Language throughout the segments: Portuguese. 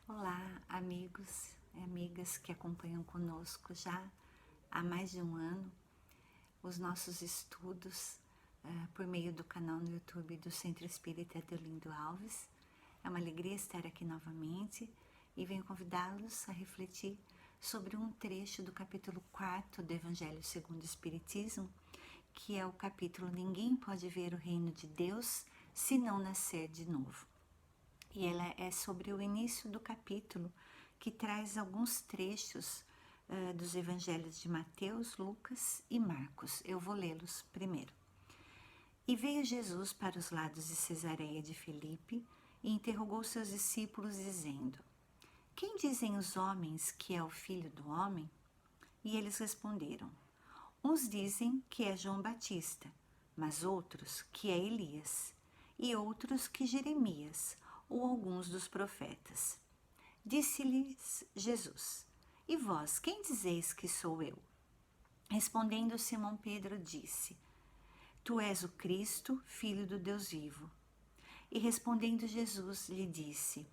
Olá, amigos e amigas que acompanham conosco já há mais de um ano os nossos estudos por meio do canal no YouTube do Centro Espírita Deolindo Alves. É uma alegria estar aqui novamente e venho convidá-los a refletir sobre um trecho do capítulo 4 do Evangelho segundo o Espiritismo, que é o capítulo Ninguém pode ver o reino de Deus se não nascer de novo. E ela é sobre o início do capítulo, que traz alguns trechos dos evangelhos de Mateus, Lucas e Marcos. Eu vou lê-los primeiro. E veio Jesus para os lados de Cesareia de Filipe e interrogou seus discípulos, dizendo: Quem dizem os homens que é o Filho do Homem? E eles responderam: Uns dizem que é João Batista, mas outros que é Elias, e outros que Jeremias, ou alguns dos profetas. Disse-lhes Jesus: E vós, quem dizeis que sou eu? Respondendo Simão Pedro, disse: Tu és o Cristo, filho do Deus vivo. E respondendo Jesus, lhe disse: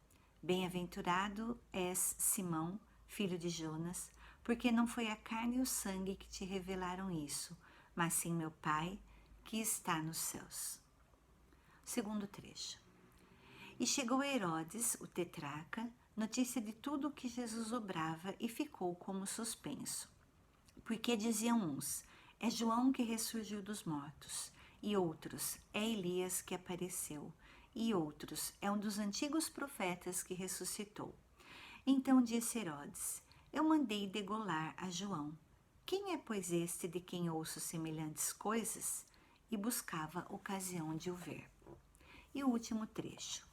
Bem-aventurado és Simão, filho de Jonas, porque não foi a carne e o sangue que te revelaram isso, mas sim meu Pai, que está nos céus. Segundo trecho. E chegou Herodes, o tetrarca, notícia de tudo o que Jesus obrava e ficou como suspenso. Porque diziam uns, é João que ressurgiu dos mortos, e outros, é Elias que apareceu, e outros, é um dos antigos profetas que ressuscitou. Então disse Herodes, eu mandei degolar a João. Quem é, pois, este de quem ouço semelhantes coisas? E buscava ocasião de o ver. E o último trecho.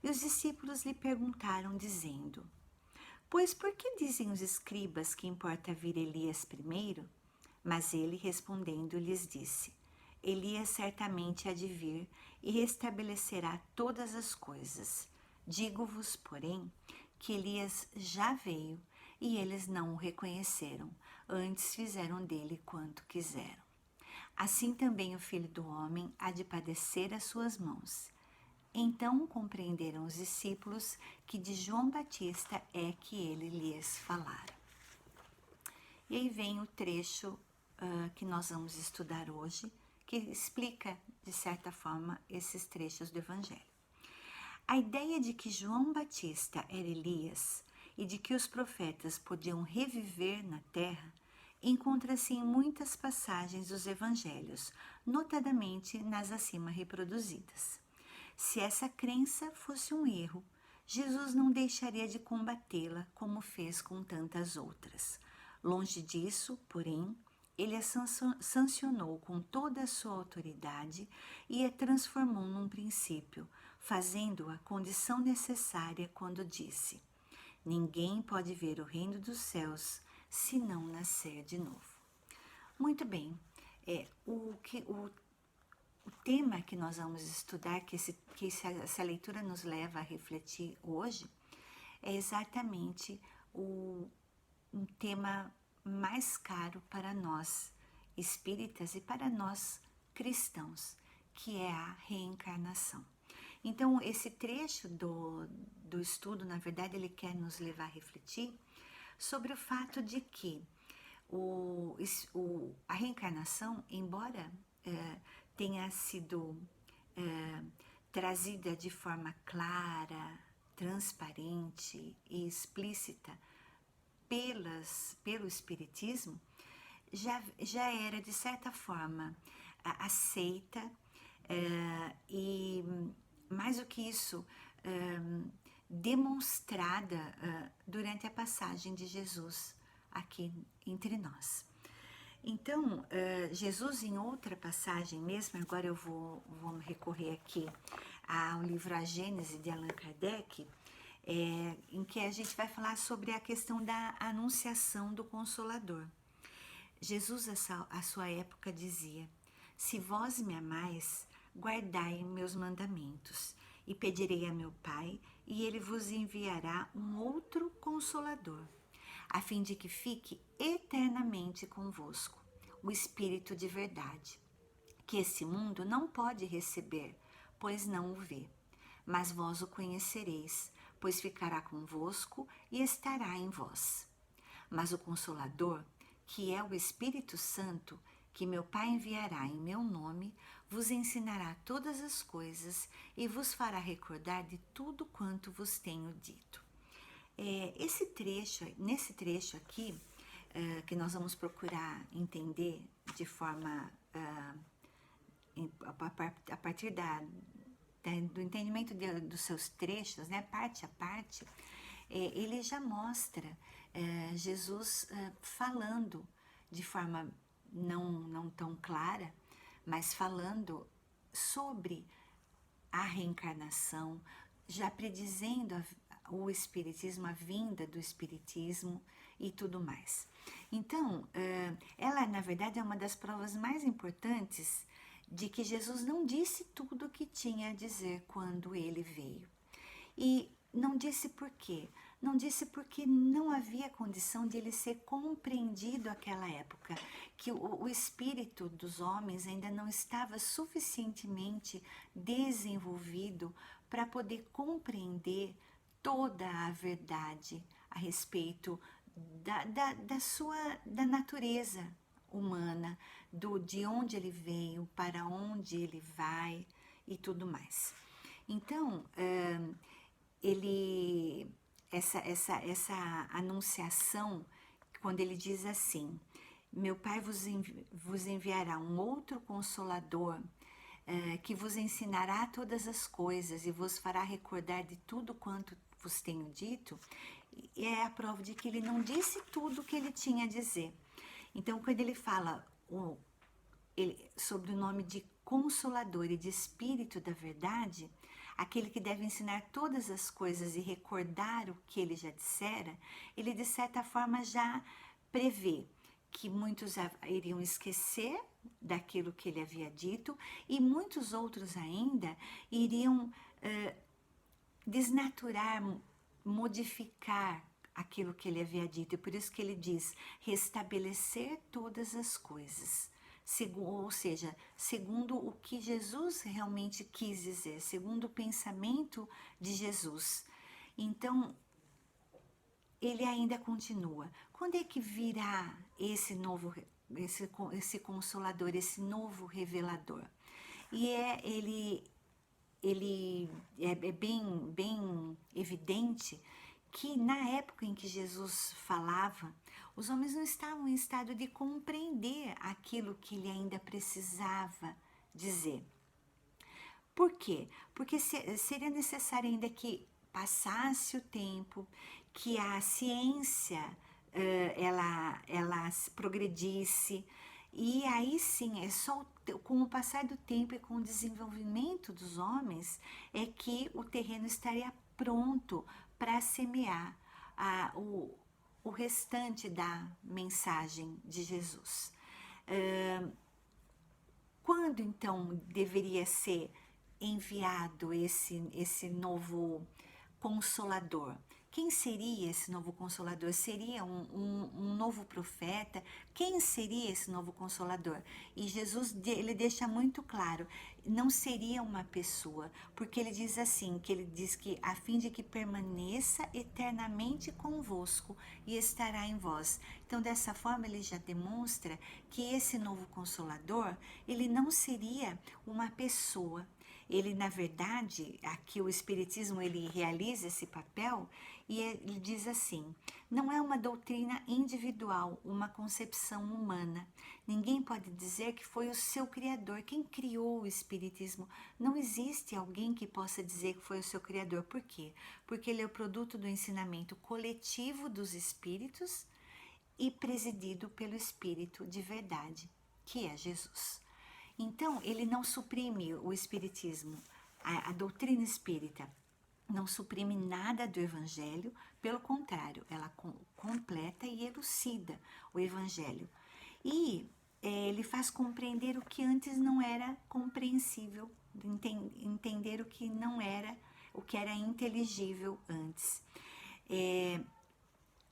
E os discípulos lhe perguntaram, dizendo: Pois por que dizem os escribas que importa vir Elias primeiro? Mas ele, respondendo, lhes disse: Elias certamente há de vir e restabelecerá todas as coisas. Digo-vos, porém, que Elias já veio e eles não o reconheceram, antes fizeram dele quanto quiseram. Assim também o Filho do Homem há de padecer às suas mãos. Então compreenderam os discípulos que de João Batista é que ele lhes falara. E aí vem o trecho que nós vamos estudar hoje, que explica, de certa forma, esses trechos do Evangelho. A ideia de que João Batista era Elias e de que os profetas podiam reviver na terra encontra-se em muitas passagens dos Evangelhos, notadamente nas acima reproduzidas. Se essa crença fosse um erro, Jesus não deixaria de combatê-la como fez com tantas outras. Longe disso, porém, ele a sancionou com toda a sua autoridade e a transformou num princípio, fazendo-a condição necessária quando disse: Ninguém pode ver o reino dos céus se não nascer de novo. Muito bem, o tema que nós vamos estudar, que essa leitura nos leva a refletir hoje, é exatamente um tema mais caro para nós espíritas e para nós cristãos, que é a reencarnação. Então, esse trecho do estudo, na verdade, ele quer nos levar a refletir sobre o fato de que a reencarnação, embora tenha sido trazida de forma clara, transparente e explícita pelo Espiritismo, já era de certa forma aceita e, mais do que isso, demonstrada durante a passagem de Jesus aqui entre nós. Então, Jesus, em outra passagem mesmo, agora eu vou recorrer aqui ao livro A Gênese de Allan Kardec, em que a gente vai falar sobre a questão da anunciação do Consolador. Jesus, à sua época, dizia: Se vós me amais, guardai meus mandamentos, e pedirei a meu Pai, e ele vos enviará um outro Consolador, a fim de que fique eternamente convosco, o Espírito de verdade, que esse mundo não pode receber, pois não o vê. Mas vós o conhecereis, pois ficará convosco e estará em vós. Mas o Consolador, que é o Espírito Santo, que meu Pai enviará em meu nome, vos ensinará todas as coisas e vos fará recordar de tudo quanto vos tenho dito. Nesse trecho aqui, que nós vamos procurar entender de forma, a partir do entendimento dos seus trechos, né, parte a parte, ele já mostra Jesus falando de forma não tão clara, mas falando sobre a reencarnação, já predizendo o Espiritismo, a vinda do Espiritismo e tudo mais. Então, ela na verdade é uma das provas mais importantes de que Jesus não disse tudo o que tinha a dizer quando ele veio. E não disse por quê? Não disse porque não havia condição de ele ser compreendido naquela época, que o espírito dos homens ainda não estava suficientemente desenvolvido para poder compreender toda a verdade a respeito da natureza humana, de onde ele veio, para onde ele vai e tudo mais. Então, essa anunciação, quando ele diz assim: meu Pai vos enviará um outro Consolador, que vos ensinará todas as coisas e vos fará recordar de tudo quanto vos tenho dito, é a prova de que ele não disse tudo o que ele tinha a dizer. Então, quando ele fala sobre o nome de Consolador e de Espírito da Verdade, aquele que deve ensinar todas as coisas e recordar o que ele já dissera, ele de certa forma já prevê que muitos iriam esquecer daquilo que ele havia dito e muitos outros ainda iriam desnaturar, modificar aquilo que ele havia dito. E por isso que ele diz: restabelecer todas as coisas. Ou seja, segundo o que Jesus realmente quis dizer, segundo o pensamento de Jesus. Então, ele ainda continua. Quando é que virá esse Consolador, esse novo revelador? E ele é bem evidente que na época em que Jesus falava, os homens não estavam em estado de compreender aquilo que ele ainda precisava dizer. Por quê? Porque seria necessário ainda que passasse o tempo, que a ciência ela progredisse, e aí sim, é só com o passar do tempo e com o desenvolvimento dos homens é que o terreno estaria pronto para semear o restante da mensagem de Jesus. Quando então deveria ser enviado esse novo Consolador? Quem seria esse novo Consolador? Seria um novo profeta? Quem seria esse novo Consolador? E Jesus ele deixa muito claro, não seria uma pessoa, porque ele diz assim, que ele diz que a fim de que permaneça eternamente convosco e estará em vós. Então, dessa forma, ele já demonstra que esse novo Consolador, ele não seria uma pessoa. Ele, na verdade, aqui o Espiritismo ele realiza esse papel e ele diz assim: não é uma doutrina individual, uma concepção humana. Ninguém pode dizer que foi o seu criador. Quem criou o Espiritismo? Não existe alguém que possa dizer que foi o seu criador. Por quê? Porque ele é o produto do ensinamento coletivo dos espíritos e presidido pelo Espírito de verdade, que é Jesus. Então, ele não suprime o Espiritismo, a doutrina espírita não suprime nada do Evangelho, pelo contrário, ela completa e elucida o Evangelho. E ele faz compreender o que antes não era compreensível, entender o que não era, o que era inteligível antes.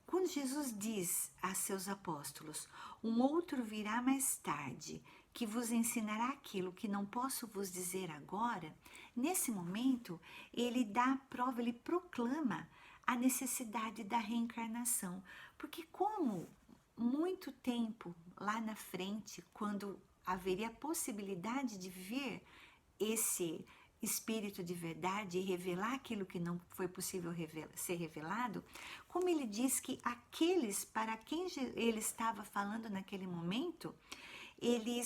Quando Jesus diz a seus apóstolos: um outro virá mais tarde, que vos ensinará aquilo que não posso vos dizer agora, nesse momento ele dá a prova, ele proclama a necessidade da reencarnação. Porque como muito tempo lá na frente, quando haveria a possibilidade de ver esse espírito de verdade e revelar aquilo que não foi possível ser revelado, como ele diz que aqueles para quem ele estava falando naquele momento, ele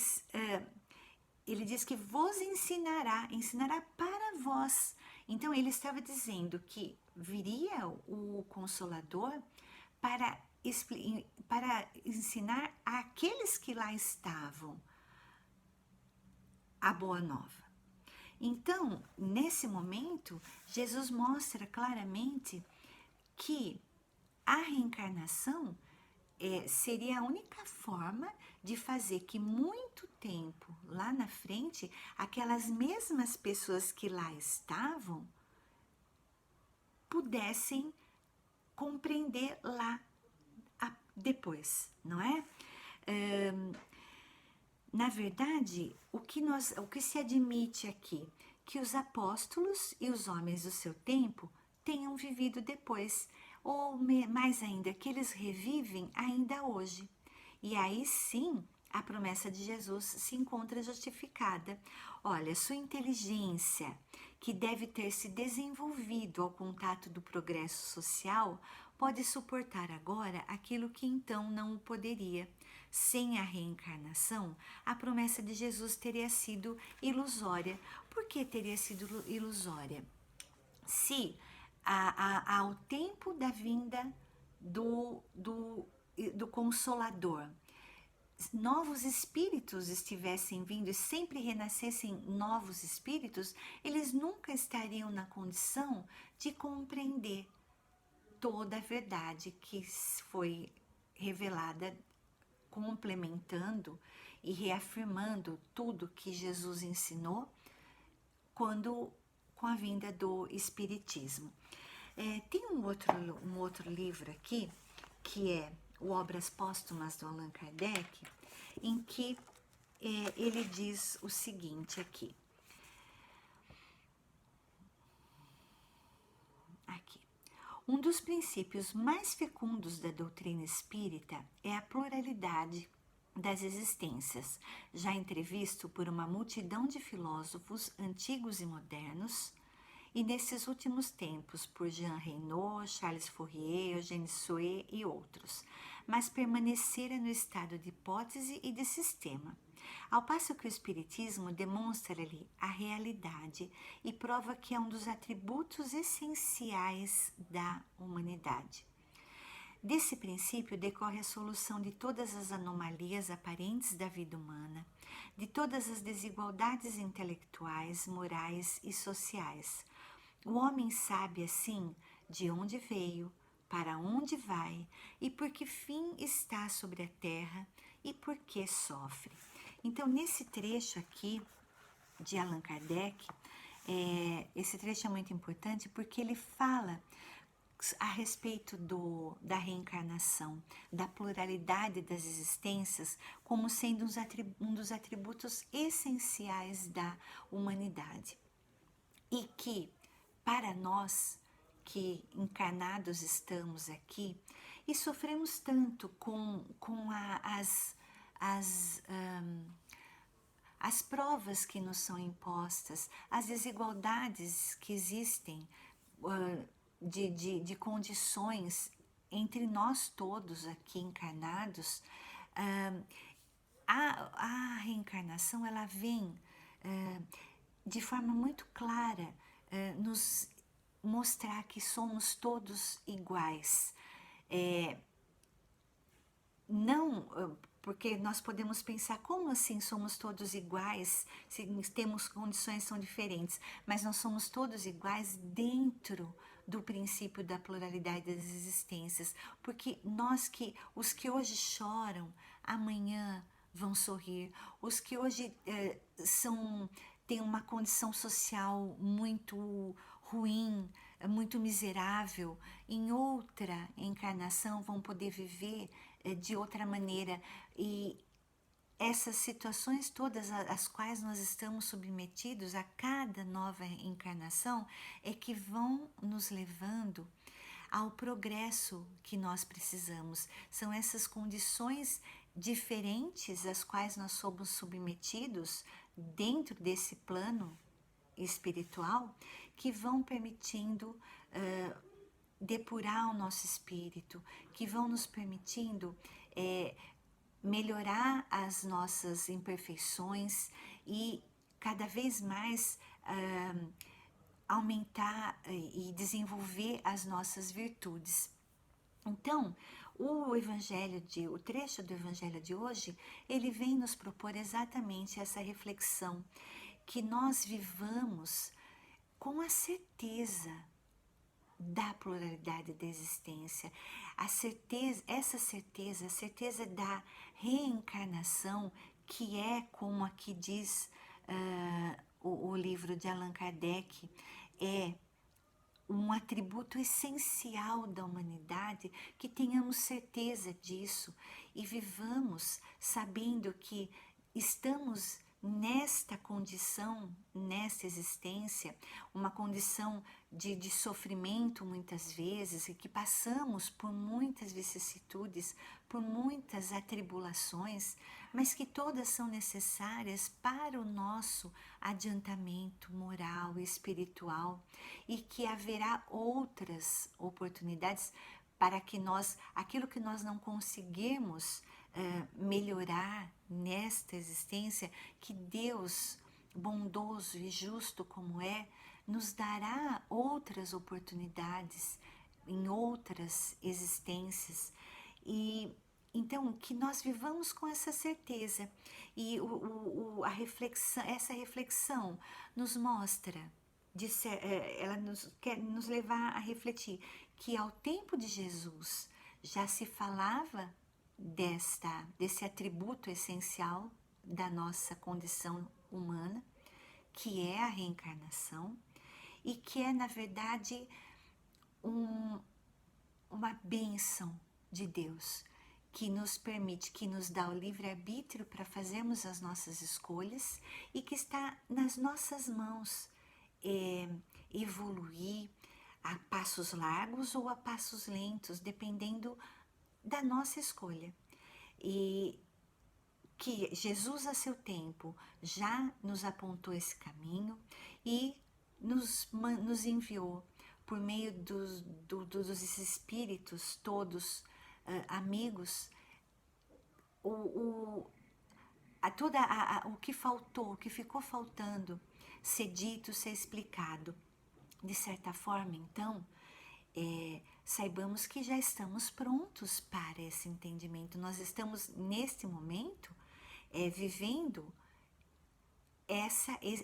diz que vos ensinará para vós. Então ele estava dizendo que viria o Consolador para ensinar àqueles que lá estavam a boa nova. Então, nesse momento, Jesus mostra claramente que a reencarnação seria a única forma de fazer que muito tempo lá na frente, aquelas mesmas pessoas que lá estavam pudessem compreender lá depois, não é? Na verdade, o que se admite aqui? Que os apóstolos e os homens do seu tempo tenham vivido depois, ou mais ainda, que eles revivem ainda hoje. E aí sim, a promessa de Jesus se encontra justificada. Olha, sua inteligência, que deve ter se desenvolvido ao contato do progresso social, pode suportar agora aquilo que então não o poderia. Sem a reencarnação, a promessa de Jesus teria sido ilusória. Por que teria sido ilusória? Se ao tempo da vinda do Consolador, novos espíritos estivessem vindo e sempre renascessem novos espíritos, eles nunca estariam na condição de compreender toda a verdade que foi revelada, complementando e reafirmando tudo que Jesus ensinou com a vinda do Espiritismo. Tem um outro livro aqui, que é o Obras Póstumas do Allan Kardec, em que ele diz o seguinte aqui. Um dos princípios mais fecundos da doutrina espírita é a pluralidade das existências, já entrevisto por uma multidão de filósofos antigos e modernos, e nesses últimos tempos por Jean Reynaud, Charles Fourier, Eugène Sue e outros, mas permanecera no estado de hipótese e de sistema. Ao passo que o Espiritismo demonstra-lhe a realidade e prova que é um dos atributos essenciais da humanidade. Desse princípio decorre a solução de todas as anomalias aparentes da vida humana, de todas as desigualdades intelectuais, morais e sociais. O homem sabe, assim, de onde veio, para onde vai e por que fim está sobre a terra e por que sofre. Então, nesse trecho aqui de Allan Kardec, esse trecho é muito importante porque ele fala a respeito da reencarnação, da pluralidade das existências, como sendo um dos atributos essenciais da humanidade. E que, para nós que encarnados estamos aqui e sofremos tanto com as provas que nos são impostas, as desigualdades que existem de condições entre nós todos aqui encarnados, a reencarnação ela vem de forma muito clara nos mostrar que somos todos iguais. Não, porque nós podemos pensar, como assim somos todos iguais, se temos condições que são diferentes, mas nós somos todos iguais dentro do princípio da pluralidade das existências, porque os que hoje choram, amanhã vão sorrir, os que hoje têm uma condição social muito ruim, muito miserável, em outra encarnação vão poder viver de outra maneira, e essas situações todas às quais nós estamos submetidos a cada nova encarnação é que vão nos levando ao progresso que nós precisamos. São essas condições diferentes às quais nós somos submetidos dentro desse plano espiritual que vão permitindo depurar o nosso espírito, que vão nos permitindo melhorar as nossas imperfeições e cada vez mais aumentar e desenvolver as nossas virtudes. Então, o trecho do Evangelho de hoje, ele vem nos propor exatamente essa reflexão, que nós vivamos com a certeza da pluralidade da existência, a certeza da reencarnação, que é, como aqui diz o livro de Allan Kardec, é um atributo essencial da humanidade, que tenhamos certeza disso e vivamos sabendo que estamos nesta condição, nesta existência, uma condição de sofrimento muitas vezes, e que passamos por muitas vicissitudes, por muitas atribulações, mas que todas são necessárias para o nosso adiantamento moral e espiritual, e que haverá outras oportunidades para que aquilo que nós não conseguirmos melhorar nesta existência, que Deus, bondoso e justo como é, nos dará outras oportunidades em outras existências. E então, que nós vivamos com essa certeza. E essa reflexão nos mostra, ela quer nos levar a refletir que ao tempo de Jesus já se falava desse atributo essencial da nossa condição humana, que é a reencarnação, e que é, na verdade, uma bênção de Deus, que nos permite, que nos dá o livre-arbítrio para fazermos as nossas escolhas e que está nas nossas mãos evoluir a passos largos ou a passos lentos, dependendo da nossa escolha. E que Jesus, a seu tempo, já nos apontou esse caminho e nos enviou por meio dos espíritos todos amigos, o que faltou, o que ficou faltando ser dito, ser explicado. De certa forma, então, saibamos que já estamos prontos para esse entendimento. Nós estamos, neste momento, vivendo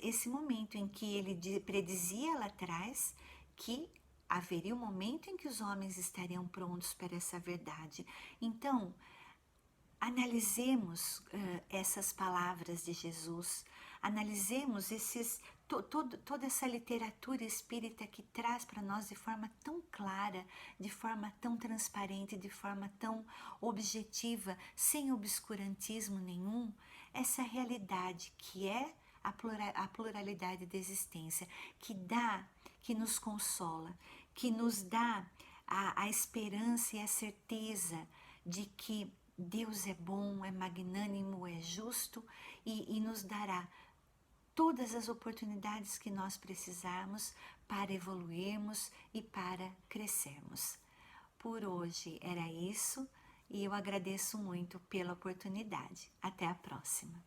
esse momento em que ele predizia lá atrás que haveria um momento em que os homens estariam prontos para essa verdade. Então, analisemos essas palavras de Jesus, analisemos toda essa literatura espírita que traz para nós de forma tão clara, de forma tão transparente, de forma tão objetiva, sem obscurantismo nenhum, essa realidade que é a pluralidade da existência, que nos consola, que nos dá a esperança e a certeza de que Deus é bom, é magnânimo, é justo e nos dará todas as oportunidades que nós precisarmos para evoluirmos e para crescermos. Por hoje era isso e eu agradeço muito pela oportunidade. Até a próxima.